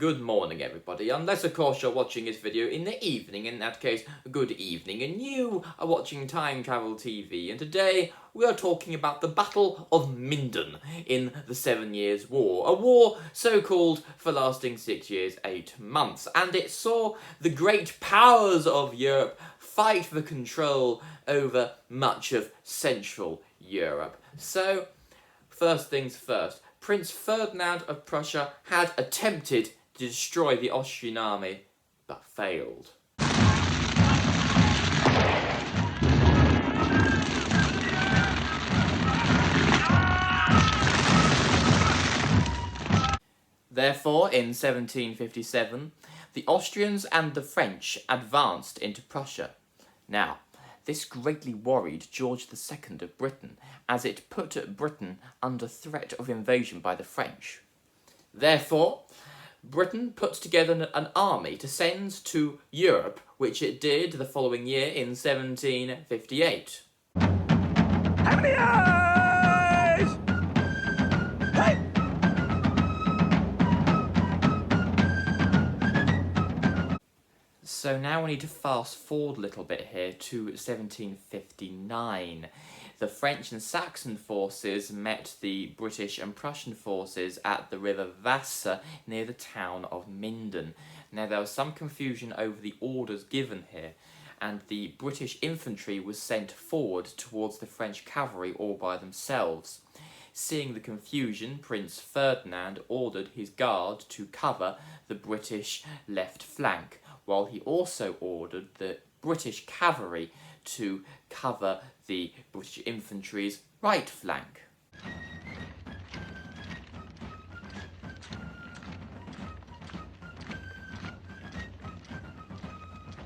good morning everybody, unless of course you're watching this video in the evening. In that case, good evening, and you are watching Time Travel TV, and today we are talking about the Battle of Minden in the 7 Years' War, a war so called for lasting 6 years, 8 months, and it saw the great powers of Europe fight for control over much of Central Europe. So, first things first, Prince Ferdinand of Prussia had attempted to destroy the Austrian army, but failed. Therefore, in 1757, the Austrians and the French advanced into Prussia. Now, this greatly worried George II of Britain, as it put Britain under threat of invasion by the French. Therefore, Britain put together an army to send to Europe, which it did the following year in 1758. How many eyes? Hey! So now we need to fast forward a little bit here to 1759. The French and Saxon forces met the British and Prussian forces at the river Wasser near the town of Minden. Now there was some confusion over the orders given here, and the British infantry was sent forward towards the French cavalry all by themselves. Seeing the confusion, Prince Ferdinand ordered his guard to cover the British left flank, while he also ordered the British cavalry to cover the British infantry's right flank.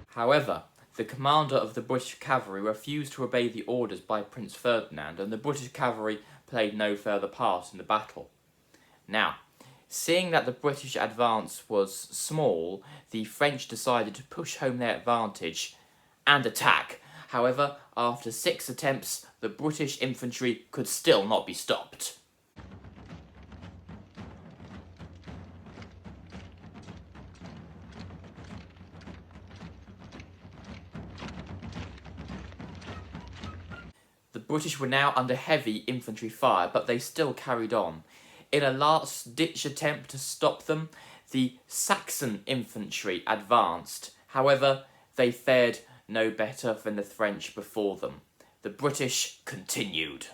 However, the commander of the British cavalry refused to obey the orders by Prince Ferdinand, and the British cavalry played no further part in the battle. Now, seeing that the British advance was small, the French decided to push home their advantage and attack. However, after 6 attempts, the British infantry could still not be stopped. The British were now under heavy infantry fire, but they still carried on. In a last-ditch attempt to stop them, the Saxon infantry advanced. However, they fared no better than the French before them. The British continued.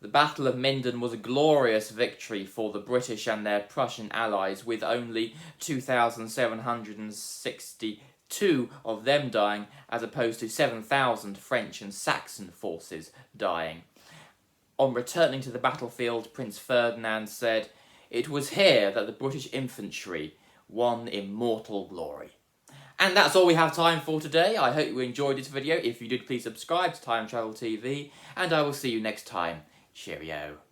The Battle of Minden was a glorious victory for the British and their Prussian allies, with only 2,762 of them dying, as opposed to 7,000 French and Saxon forces dying. On returning to the battlefield, Prince Ferdinand said, "It was here that the British infantry won immortal glory." And that's all we have time for today. I hope you enjoyed this video. If you did, please subscribe to Time Travel TV, and I will see you next time. Cheerio.